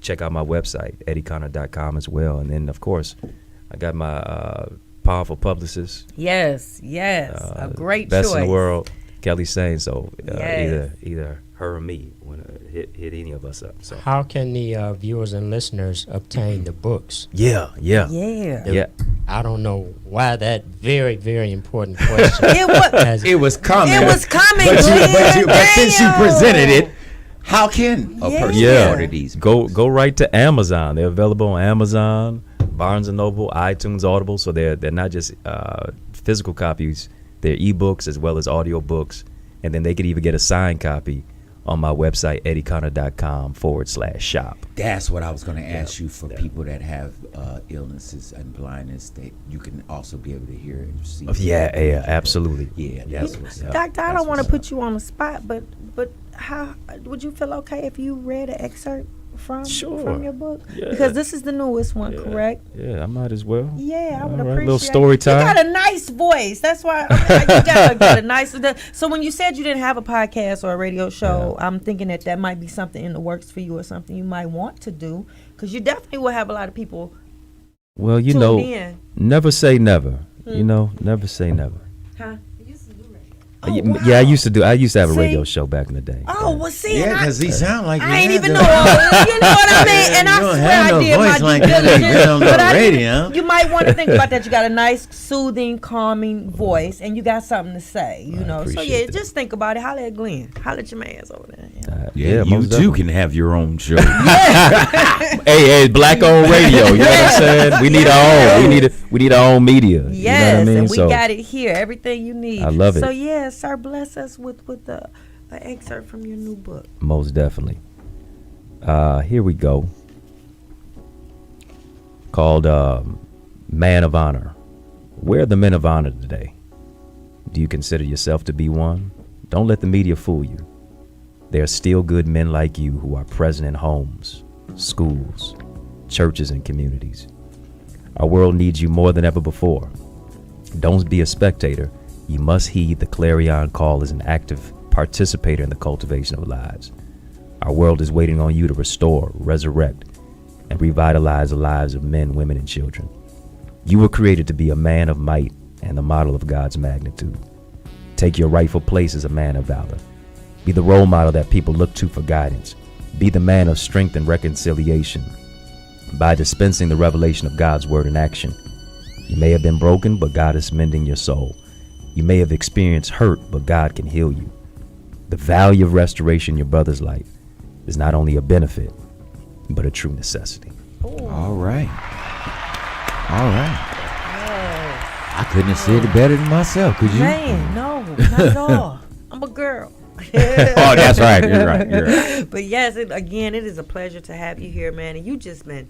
S1: Check out my website, eddieconnor.com as well. And then, of course, I got my powerful publicist.
S3: Yes, a great
S1: best
S3: choice.
S1: in the world, Kelly Sane. So
S3: Yes.
S1: either her or me want to hit any of us up. So
S4: How can the viewers and listeners obtain the books?
S1: yeah.
S4: I don't know why that very, very important question.
S3: It was.
S4: has-
S2: It was coming.
S3: It was coming,
S2: but since you
S3: Daniel.
S2: presented it, how can a person
S3: Yeah.
S2: order these?
S1: Go right to Amazon. They're available on Amazon, Barnes and Noble, iTunes, Audible. So they're not just physical copies. They're ebooks as well as audio books. And then they could even get a signed copy on my website, eddieconnor.com/shop.
S2: That's what I was going to ask you for people that have illnesses and blindness, that you can also be able to hear and see.
S1: Yeah, absolutely.
S2: Yeah, that's what's up.
S3: Doctor, I
S2: That's
S3: don't want to
S2: what's up.
S3: put you on the spot, but how would you feel okay if you read an excerpt from your book?
S1: Yeah.
S3: Because this is the newest one, correct?
S1: Yeah, I might as well.
S3: Yeah, I would
S1: All right,
S3: appreciate
S1: little story time.
S3: You got a nice voice. That's why you got a nice. So when you said you didn't have a podcast or a radio show, I'm thinking that might be something in the works for you or something you might want to do, because you definitely will have a lot of people.
S1: Well, you
S3: tuned
S1: know,
S3: in.
S1: never say never. You know, never say never.
S3: Huh?
S1: Yeah, I used to have a
S3: See?
S1: radio show back in the day.
S3: Oh, well, see,
S2: Yeah,
S3: and
S2: because he sound like
S3: I ain't
S2: he
S3: even
S2: had
S3: know.
S2: the-
S3: You know what I mean? And
S2: You
S3: I
S2: don't
S3: swear
S2: have
S3: I
S2: no
S3: did my
S2: voice
S3: due
S2: like that.
S3: diligence.
S2: You on the
S3: But I didn't-
S2: radio.
S3: you might want to think about that. You got a nice, soothing, calming voice, and you got something to say. You know, so
S1: appreciate that.
S3: just think about it. Holla at Glenn. Holla at your man's over there. You know?
S2: Yeah, you
S1: most
S2: too
S1: definitely.
S2: can have your own show.
S1: Hey, black owned radio. You know what I'm saying? We need our own. We need our own media.
S3: Yes,
S1: you know what I mean?
S3: and we
S1: So,
S3: got it here. Everything you need.
S1: I love it.
S3: So yeah, sir, bless us with an excerpt from your new book.
S1: most definitely. Here we go. Called Man of Honor. Where are the men of honor today? Do you consider yourself to be one? Don't let the media fool you. There are still good men like you who are present in homes, schools, churches, and communities. Our world needs you more than ever before. Don't be a spectator. You must heed the clarion call as an active participator in the cultivation of lives. Our world is waiting on you to restore, resurrect, and revitalize the lives of men, women, and children. You were created to be a man of might and the model of God's magnitude. Take your rightful place as a man of valor. Be the role model that people look to for guidance. Be the man of strength and reconciliation. By dispensing the revelation of God's word in action, you may have been broken, but God is mending your soul. You may have experienced hurt, but God can heal you. The value of restoration in your brother's life is not only a benefit, but a true necessity.
S2: All right. I couldn't have said it better than myself, could you?
S3: Man, no, not at all. I'm a girl.
S2: Oh, that's right. You're right.
S3: But yes, again, it is a pleasure to have you here, man. And you just been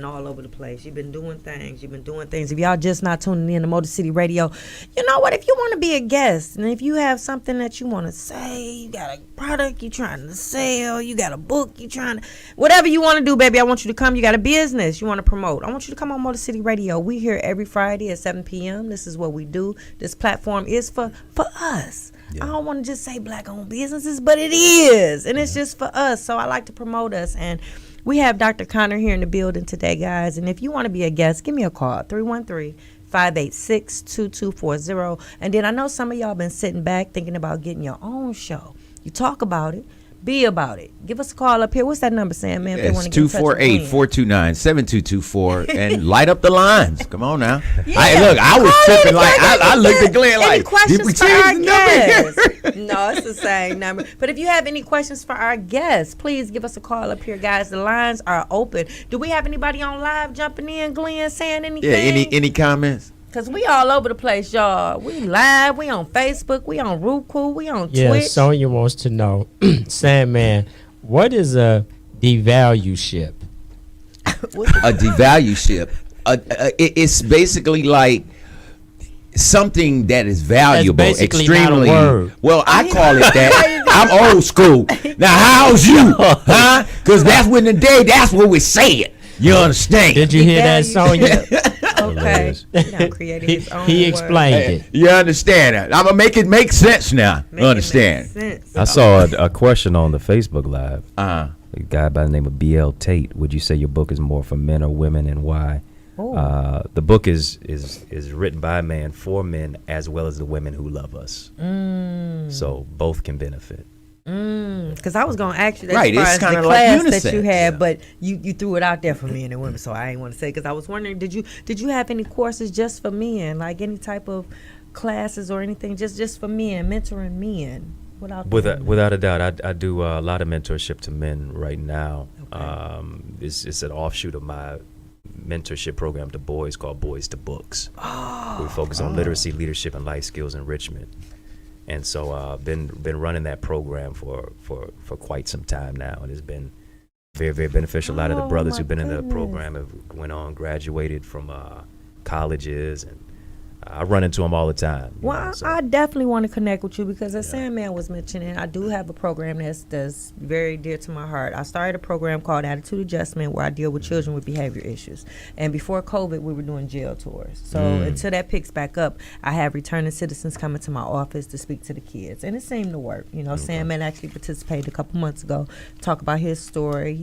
S3: all over the place. You've been doing things. If y'all just not tuning in to Motor City Radio, you know what? If you want to be a guest, and if you have something that you want to say, you got a product you're trying to sell, you got a book you're trying to, whatever you want to do, baby, I want you to come. You got a business you want to promote, I want you to come on Motor City Radio. We here every Friday at 7 p.m. This is what we do. This platform is for us. Yeah. I don't want to just say black-owned businesses, but it is, and it's just for us. So I like to promote us, and we have Dr. Connor here in the building today, guys. And if you want to be a guest, give me a call, 313-586-2240. And then I know some of y'all been sitting back thinking about getting your own show. You talk about it. Be about it. Give us a call up here. What's that number, Sam, man?
S2: It's 248-429-7224 and light up the lines. Come on now. Yeah. I was tripping like I looked at Glenn like,
S3: any questions for our guests? No, it's the same number. But if you have any questions for our guests, please give us a call up here, guys. The lines are open. Do we have anybody on live jumping in, Glenn, saying anything?
S2: Yeah, any comments?
S3: Because we all over the place, y'all. We live. We on Facebook. We on Roku. We on Twitch.
S4: Yeah, Sonia wants to know, Sandman, what is a devalueship?
S2: A devalueship. It's basically like something that is valuable,
S4: That's basically
S2: extremely.
S4: Not a word.
S2: Well, I call it that. I'm old school. Now, how's you? Huh? Because that's when the day, that's what we say it. You understand?
S4: Did you hear that, Sonia?
S3: Okay.
S4: He explained it.
S2: You understand that? I'm going to make it make sense now. Understand?
S1: I saw a question on the Facebook Live. A guy by the name of BL Tate. Would you say your book is more for men or women, and why? The book is written by a man for men as well as the women who love us. So both can benefit.
S3: Because I was going to ask you that
S2: right,
S3: as far as the class
S2: like
S3: that you had, but you threw it out there for men and women, so I ain't want to say, because I was wondering, did you have any courses just for men, like any type of classes or anything just for men, mentoring men?
S1: Without a doubt, I do a lot of mentorship to men right now. Okay. It's an offshoot of my mentorship program to boys called Boys to Books. We focus on literacy, leadership, and life skills enrichment. And so I've been running that program for quite some time now, and it's been very, very beneficial. A lot of the brothers who've been in the program have went on, graduated from colleges, and I run into them all the time.
S3: Well, I definitely want to connect with you because as Sandman was mentioning, I do have a program that's very dear to my heart. I started a program called Attitude Adjustment where I deal with children with behavior issues. And before COVID, we were doing jail tours. So until that picks back up, I have returning citizens coming to my office to speak to the kids. And it seemed to work. Sandman actually participated a couple months ago, talk about his story,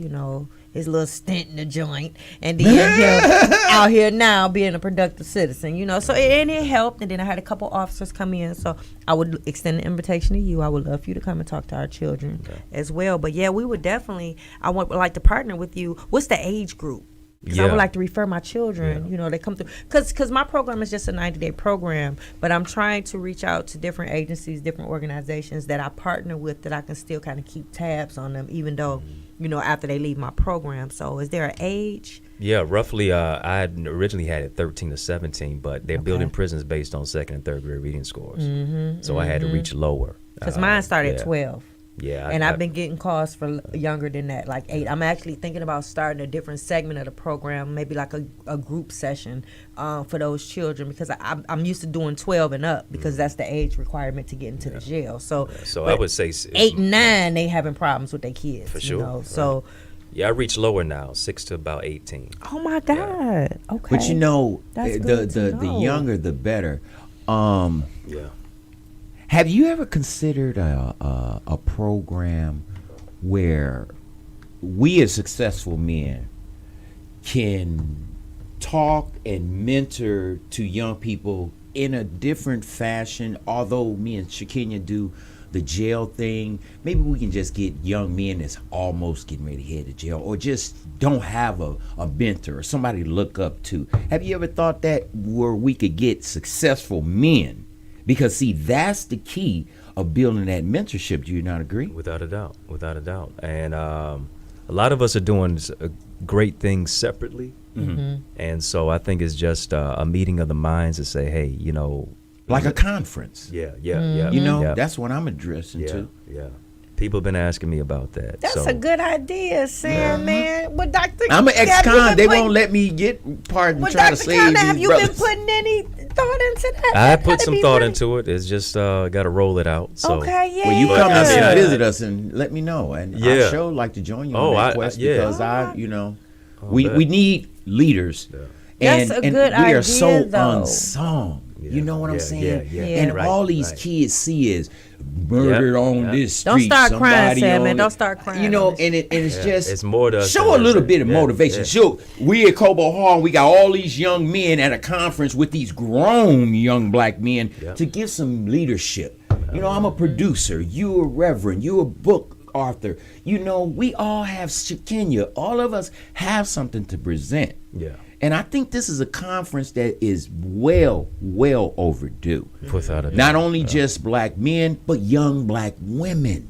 S3: his little stint in the joint, and then him out here now being a productive citizen, So and it helped. And then I had a couple officers come in, so I would extend an invitation to you. I would love for you to come and talk to our children as well. But yeah, we would definitely. I would like to partner with you. What's the age group? Because I would like to refer my children, they come through. Because my program is just a 90-day program, but I'm trying to reach out to different agencies, different organizations that I partner with that I can still kind of keep tabs on them, even though, after they leave my program. So is there an age?
S1: Yeah, roughly, I had originally had it 13 to 17, but they're building prisons based on second and third grade reading scores. So I had to reach lower.
S3: Because mine started at 12.
S1: Yeah,
S3: and I've been getting calls for younger than that, like 8. I'm actually thinking about starting a different segment of the program, maybe like a group session for those children, because I'm used to doing 12 and up because that's the age requirement to get into the jail. So
S1: I would say
S3: 8 and 9, they having problems with their kids.
S1: For sure.
S3: Right. So
S1: yeah, I reach lower now, 6 to about 18.
S3: Oh my God. Yeah. Okay.
S2: But the younger the better. Have you ever considered a program where we as successful men can talk and mentor to young people in a different fashion. Although me and Shakenya do the jail thing, maybe we can just get young men that's almost getting ready to head to jail, or just don't have a mentor or somebody to look up to. Have you ever thought that where we could get successful men? Because see, that's the key of building that mentorship. Do you not agree?
S1: Without a doubt, and a lot of us are doing great things separately, and so I think it's just a meeting of the minds to say, hey, you know,
S2: like a conference.
S1: Yeah.
S2: You know, that's what I'm addressing to.
S1: Yeah. People have been asking me about that.
S3: That's a good idea, Sam, man. Well, Dr.
S2: I'm an ex-con. They
S3: won't
S2: won't let me get part and
S3: Well,
S2: try to
S3: Dr.
S2: save
S3: Conner,
S2: these
S3: have you
S2: brothers.
S3: been putting any thought into that?
S1: I
S3: That
S1: put
S3: gotta
S1: some
S3: be
S1: thought
S3: really-
S1: into it. It's just got to roll it out. So.
S3: Okay, yeah.
S2: Well, you
S1: But,
S2: come
S1: I
S2: and
S1: mean,
S2: visit us and let me know, and
S1: Yeah.
S2: I sure like to join you
S1: Oh,
S2: on that
S1: I-
S2: quest
S1: yeah.
S2: because we
S1: bet.
S2: need leaders,
S3: That's
S2: and
S3: a good
S2: we are
S3: idea,
S2: so
S3: though.
S2: unsung.
S1: Yeah,
S2: You know what I'm
S1: yeah,
S2: saying?
S1: yeah,
S2: And
S3: right,
S2: all these
S1: right.
S2: kids see is murdered on
S1: yeah.
S2: this street.
S3: Don't start crying,
S2: somebody
S3: Sam,
S2: on
S3: man.
S2: it.
S3: Don't start crying
S2: You know,
S3: on this.
S2: and it's
S1: Yeah,
S2: just
S1: it's more to us
S2: show a
S1: than
S2: little
S1: that.
S2: bit of
S1: Yeah,
S2: motivation.
S1: yeah.
S2: Show we at Cobo Hall, we got all these young men at a conference with these grown young black men
S1: Yeah.
S2: to give some leadership. You know, I'm a producer. You a reverend. You a book author. You know, we all have Shakenya. All of us have something to present.
S1: Yeah.
S2: And I think this is a conference that is well overdue.
S1: Without a doubt.
S2: Not only just black men, but young black women.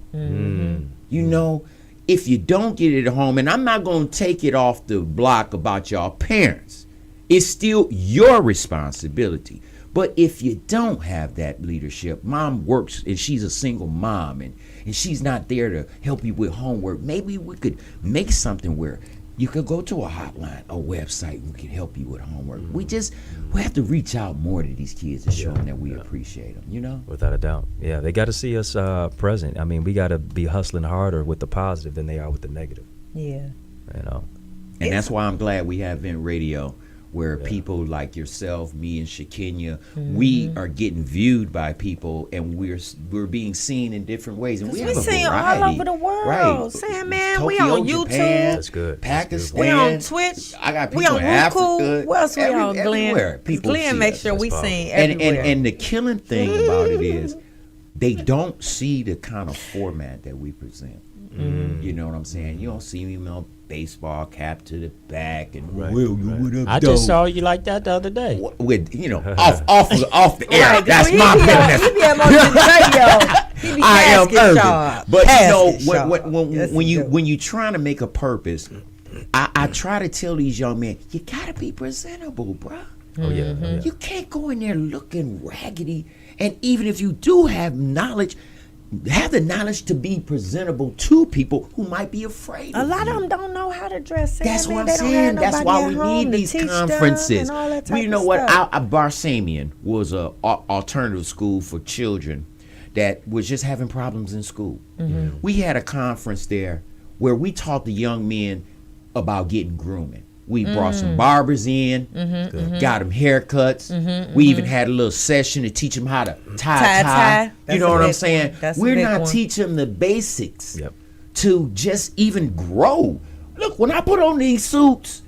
S2: You know, if you don't get it at home, and I'm not going to take it off the block about y'all parents, it's still your responsibility. But if you don't have that leadership, mom works and she's a single mom and she's not there to help you with homework, maybe we could make something where you could go to a hotline, a website, we can help you with homework. We have to reach out more to these kids and show them that we appreciate them, you know?
S1: Without a doubt. Yeah, they got to see us present. I mean, we got to be hustling harder with the positive than they are with the negative,
S3: Yeah.
S1: you know.
S2: And that's why I'm glad we have Vent Radio, where people like yourself, me, and Shakenya, we are getting viewed by people, and we're being seen in different ways. And we have
S3: We
S2: a
S3: seen
S2: variety.
S3: all over the world.
S2: Right.
S3: Sam, man, we
S2: Tokyo,
S3: on YouTube.
S2: Japan,
S1: That's good. That's
S2: Pakistan.
S3: We on Twitch.
S2: I got
S3: We
S2: people
S3: on
S2: in
S3: Roku.
S2: Africa.
S3: What else we on, Glenn?
S2: everywhere. People
S3: Glenn
S2: see
S3: make
S2: us.
S3: sure we
S1: That's
S3: seen
S2: And
S3: everywhere.
S2: and the killing thing about it is they don't see the kind of format that we present. You know what I'm saying? You don't see me in a baseball cap to the back and what up,
S4: I
S2: dog?
S4: just saw you like that the other day.
S2: With off the air.
S3: Right,
S2: That's
S3: he
S2: my
S3: be on-
S2: business.
S3: He be on the radio. He be
S2: I am
S3: casket
S2: urban.
S3: sharp.
S2: But you know
S3: Casket sharp. Yes,
S2: when
S3: he
S2: you
S3: do.
S2: when you trying to make a purpose, I try to tell these young men, you gotta be presentable, bruh.
S1: Oh, yeah. Oh, yeah.
S2: You can't go in there looking raggedy. And even if you do have knowledge, have the knowledge to be presentable to people who might be afraid.
S3: A
S2: of
S3: lot
S2: you.
S3: of them don't know how to dress. Sam,
S2: That's
S3: man.
S2: what I'm
S3: They don't have
S2: saying. That's
S3: nobody
S2: why
S3: at
S2: we
S3: home
S2: need
S3: to
S2: these
S3: teach them
S2: conferences.
S3: and all that
S2: Well,
S3: type
S2: you know
S3: of
S2: what?
S3: stuff.
S2: Barsamian was a alternative school for children that was just having problems in school.
S3: Mm-hmm.
S2: We had a conference there where we taught the young men about getting grooming. We brought some barbers in, got them haircuts. We even had a little session to teach them how to tie.
S3: Tie.
S2: You
S3: That's
S2: know
S3: a
S2: what I'm
S3: big
S2: saying?
S3: one. That's a
S2: We're
S3: big
S2: not
S3: one.
S2: teaching them the basics
S1: Yep.
S2: to just even grow. Look, when I put on these suits,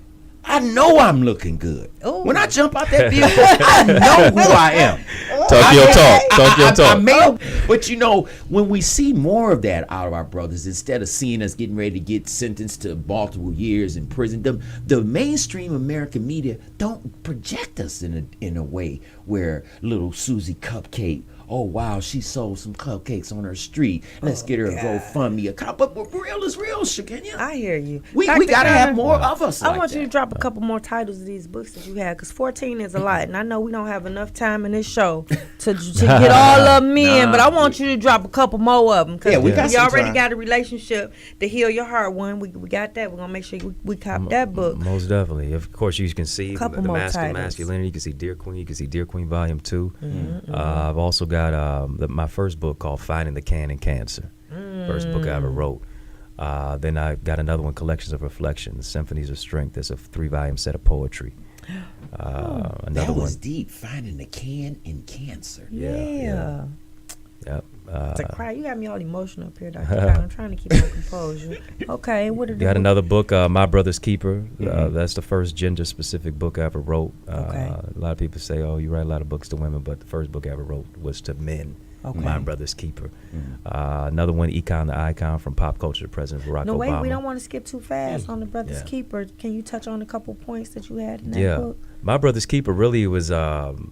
S2: I know I'm looking good.
S3: Ooh.
S2: When I jump out that vehicle, I know who I am.
S1: Talk your talk. Talk your
S2: I
S1: talk.
S2: may, but you know, when we see more of that out of our brothers, instead of seeing us getting ready to get sentenced to multiple years in prison, the mainstream American media don't project us in a way where little Susie Cupcake, oh wow, she sold some cupcakes on her street. Let's get her a GoFundMe account. But real is real, Shakenya.
S3: I hear you.
S2: We
S3: Dr.
S2: gotta have
S3: Conner,
S2: more of us.
S3: I
S2: like
S3: want you
S2: that.
S3: to drop a couple more titles of these books that you had, because 14 is a lot, and I know we don't have enough time in this show to get all of them in, but I want you to drop a couple more of them.
S2: Yeah, we got
S3: you
S2: some
S3: already
S2: time.
S3: got a relationship to heal your heart one. We got that. We're gonna make sure we cop that book.
S1: Most definitely. Of course, you can see
S3: Couple
S1: the
S3: more titles.
S1: Masculinity. You can see Dear Queen. You can see Dear Queen Volume 2. I've also got my first book called Finding the Can in Cancer. First book I ever wrote. Then I got another one, Collections of Reflections, Symphonies of Strength. That's a 3-volume set of poetry. Another
S2: That was
S1: one.
S2: deep. Finding the can in cancer.
S3: Yeah.
S1: Yep.
S3: To cry, you got me all emotional up here, Dr. Kyle. I'm trying to keep my composure. Okay, what did
S1: Got another book, My Brother's Keeper. That's the first gender-specific book I ever wrote.
S3: Okay.
S1: A lot of people say, "Oh, you write a lot of books to women," but the first book I ever wrote was to men.
S3: Okay.
S1: My Brother's Keeper. Another one, Econ the Icon, from pop culture to President Barack Obama.
S3: No, wait, we don't want to skip too fast on the Brother's
S1: Yeah.
S3: Keeper. Can you touch on a couple points that you had in that book?
S1: My Brother's Keeper really was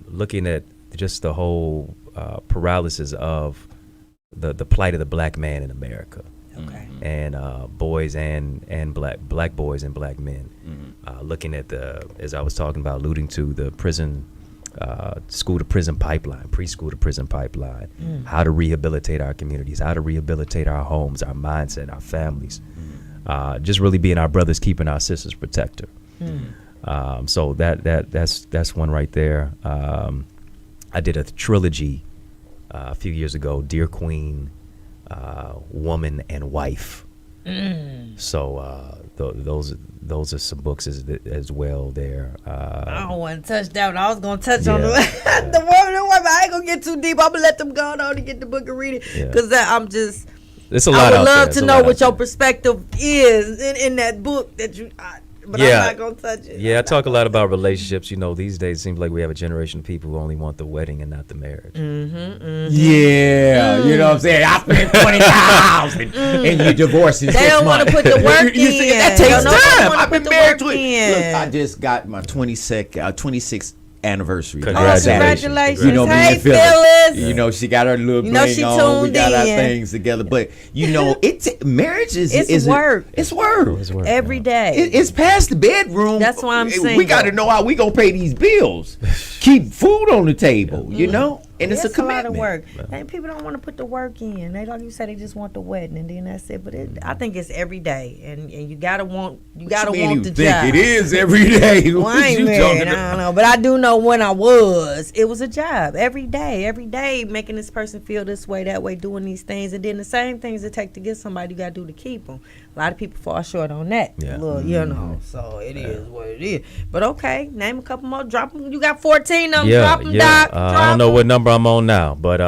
S1: looking at just the whole paralysis of the plight of the black man in America.
S3: Okay.
S1: And boys and black boys and black men. Looking at as I was talking about, alluding to the prison, school to prison pipeline, preschool to prison pipeline, how to rehabilitate our communities, how to rehabilitate our homes, our mindset, our families. Just really being our brother's keeper and our sister's protector. So that's one right there. I did a trilogy a few years ago, Dear Queen, Woman, and Wife. So those are some books as well there.
S3: I don't want to touch that one. I was going to touch on the woman and wife. I ain't going to get too deep. I'm going to let them go on and get the book and read it. Because I'm just,
S1: it's a lot
S3: I would love
S1: to
S3: know what your perspective is in that book that you... But I'm not going to touch it.
S1: Yeah, I talk a lot about relationships. These days it seems like we have a generation of people who only want the wedding and not the marriage.
S2: Yeah, you know what I'm saying? I spent $20,000 and you divorced in 6 months.
S3: They don't want to put the work
S2: You
S3: in.
S2: see, that takes time. I've been married to it.
S3: in.
S2: Look, I just got my 26th anniversary.
S3: Congratulations.
S2: You know, me
S3: Hey,
S2: and Phyllis.
S3: Phyllis.
S2: She got her little
S3: You know
S2: bling
S3: she
S2: on. We
S3: tuned
S2: got our
S3: in.
S2: things together. But, marriage is
S3: work.
S2: It's work.
S3: Every day.
S2: It's past the bedroom.
S3: That's why I'm saying.
S2: We got to know how we going to pay these bills. Keep food on the table, And it's a commitment.
S3: lot of work. And people don't want to put the work in. They, like you said, they just want the wedding, and then that's it. But I think it's every day, and you gotta want the job.
S2: It is every day.
S3: Well, I ain't married. I don't know, but I do know when I was, it was a job every day, making this person feel this way, that way, doing these things, and then the same things it take to get somebody, you gotta do to keep them. A lot of people fall short on that.
S1: Yeah.
S3: Look, so it is what it is. But okay, name a couple more. Drop them. You got 14 of them. Drop them, Doc.
S1: I don't know what number I'm on now, but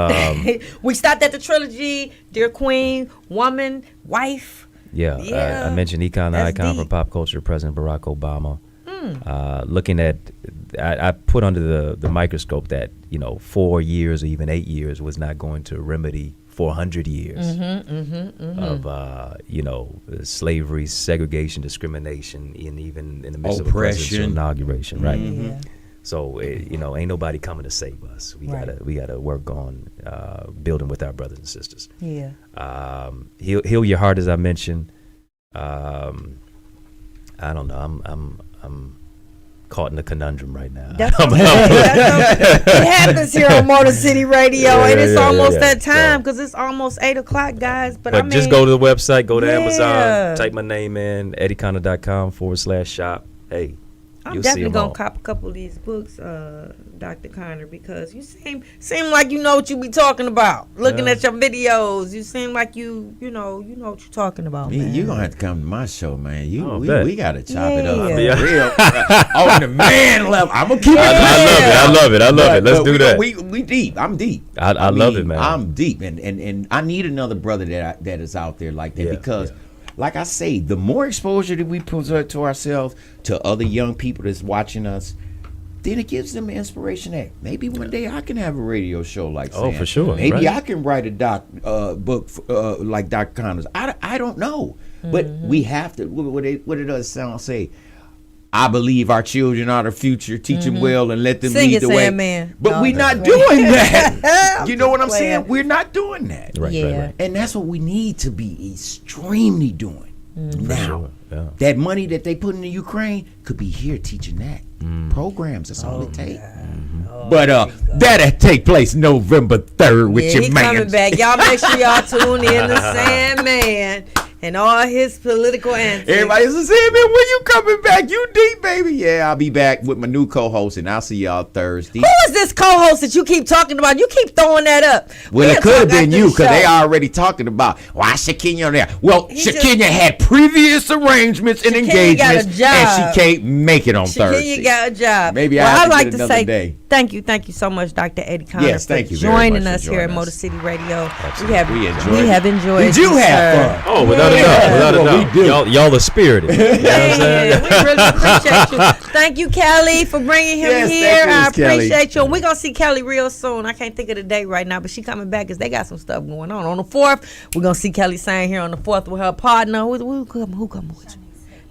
S3: we stopped at the trilogy: Dear Queen, Woman, Wife.
S1: I mentioned Econ the Icon from pop culture, President Barack Obama. Looking at, I put under the microscope that 4 years or even 8 years was not going to remedy 400 years of slavery, segregation, discrimination, and even in the midst of a presidential inauguration, right?
S3: Yeah.
S1: So ain't nobody coming to save us. We gotta work on building with our brothers and sisters.
S3: Yeah.
S1: Heal your heart, as I mentioned. I don't know. I'm caught in a conundrum right now.
S3: That's it happens here on Motor City Radio, and it's almost that time because it's almost 8:00, guys. But
S1: just go to the website, go to Amazon, type my name in, eddieconnor.com/shop. Hey,
S3: I'm definitely gonna cop a couple of these books, Dr. Connor, because you seem like you know what you be talking about. Looking at your videos, you seem like you know what you're talking about. Man.
S2: You're gonna have to come to my show, man. We gotta chop it up.
S3: Yeah.
S2: Real on the man level. I'm gonna keep it.
S1: I love it. Let's do that.
S2: We deep. I'm deep.
S1: I love it, man.
S2: I'm deep, and I need another brother that is out there like that because. Like I say, the more exposure that we present to ourselves, to other young people that's watching us, then it gives them inspiration that maybe one day I can have a radio show like Sam.
S1: Oh, for sure.
S2: Maybe I can write a book like Dr. Connors. I don't know. But we have to, what it does sound say, I believe our children are the future. Teach them well and let them lead the way.
S3: Man.
S2: But we're not doing that. You know what I'm saying? We're not doing that.
S1: Right.
S2: And that's what we need to be extremely doing now.
S1: Sure. Yeah.
S2: That money that they put in the Ukraine could be here teaching that. Programs, that's all it takes. But that'll take place November 3rd with your man.
S3: Coming back. Y'all make sure y'all tune in to Sandman. and all his political antics.
S2: Everybody says, "Hey man, when you coming back? You deep, baby." Yeah, I'll be back with my new co-host, and I'll see y'all Thursday.
S3: Who is this co-host that you keep talking about? You keep throwing that up.
S2: Well,
S3: We'll
S2: it could have
S3: talk
S2: been
S3: after
S2: you,
S3: the
S2: because they
S3: show.
S2: already talking about why Shakinya there. Well,
S3: He just-
S2: Shakinya had previous arrangements and
S3: Shakinya got a
S2: engagements,
S3: job.
S2: and she can't make it on Thursday.
S3: You got a job.
S2: Maybe
S3: well,
S2: I have
S3: I'd
S2: to
S3: like
S2: get
S3: to
S2: another
S3: say
S2: day.
S3: thank you so much, Dr. Eddie Connor,
S2: Yes, thank
S3: for
S2: you very
S3: joining
S2: much for
S3: us here
S2: joining
S3: at
S2: us.
S3: Motor City Radio.
S1: Absolutely.
S2: We
S3: have enjoyed.
S2: Did you have fun?
S1: Oh, without a
S3: Yeah.
S1: doubt, without
S2: Well,
S1: a
S2: we
S1: doubt.
S2: do.
S1: Y'all are spirited. You know what I'm
S3: Man,
S1: saying?
S3: we really appreciate you. Thank you, Kelly, for bringing him
S2: Yes,
S3: here.
S2: thank you,
S3: I
S2: Miss Kelly.
S3: appreciate you. And we're going to see Kelly real soon. I can't think of the date right now, but she coming back because they got some stuff going on. On the 4th, we're going to see Kelly sing here on the 4th with her partner. Who come with you?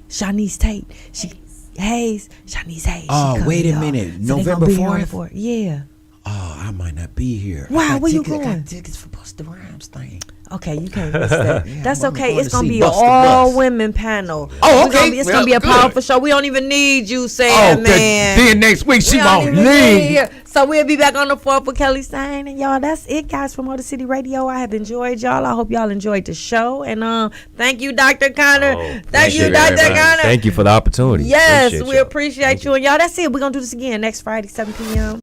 S3: Shanice Tate. Shanice Hayes.
S2: Oh,
S3: She
S2: wait a
S3: coming,
S2: minute.
S3: y'all. So they
S2: November
S3: gonna be here on the
S2: 4th?
S3: Yeah.
S2: Oh, I might not be here.
S3: Why?
S2: I got
S3: Where you
S2: tickets- I
S3: going?
S2: got tickets for Busta Rhymes thing.
S3: Okay, you can't miss that.
S2: Yeah,
S3: That's
S2: I'm
S3: okay.
S2: going
S3: It's
S2: to
S3: gonna
S2: see
S3: be an
S2: Busta
S3: all
S2: Bus.
S3: women panel.
S2: Oh,
S3: We're gonna
S2: okay.
S3: be- it's
S2: Well,
S3: gonna be a
S2: good.
S3: powerful show. We don't even need you,
S2: Oh,
S3: saying
S2: good.
S3: man.
S2: Then next week she
S3: We don't
S2: won't
S3: even need
S2: leave.
S3: you. So we'll be back on the 4th with Kelly Sane. And y'all, that's it, guys, from Motor City Radio. I have enjoyed y'all. I hope y'all enjoyed the show. And thank you, Dr. Connor. Thank you,
S2: very
S3: Dr.
S2: much.
S3: Connor.
S1: Thank you for the opportunity.
S3: Yes,
S1: Appreciate
S3: we
S1: y'all.
S3: appreciate you. And y'all, that's it. We're gonna do this again next Friday, 7 p.m.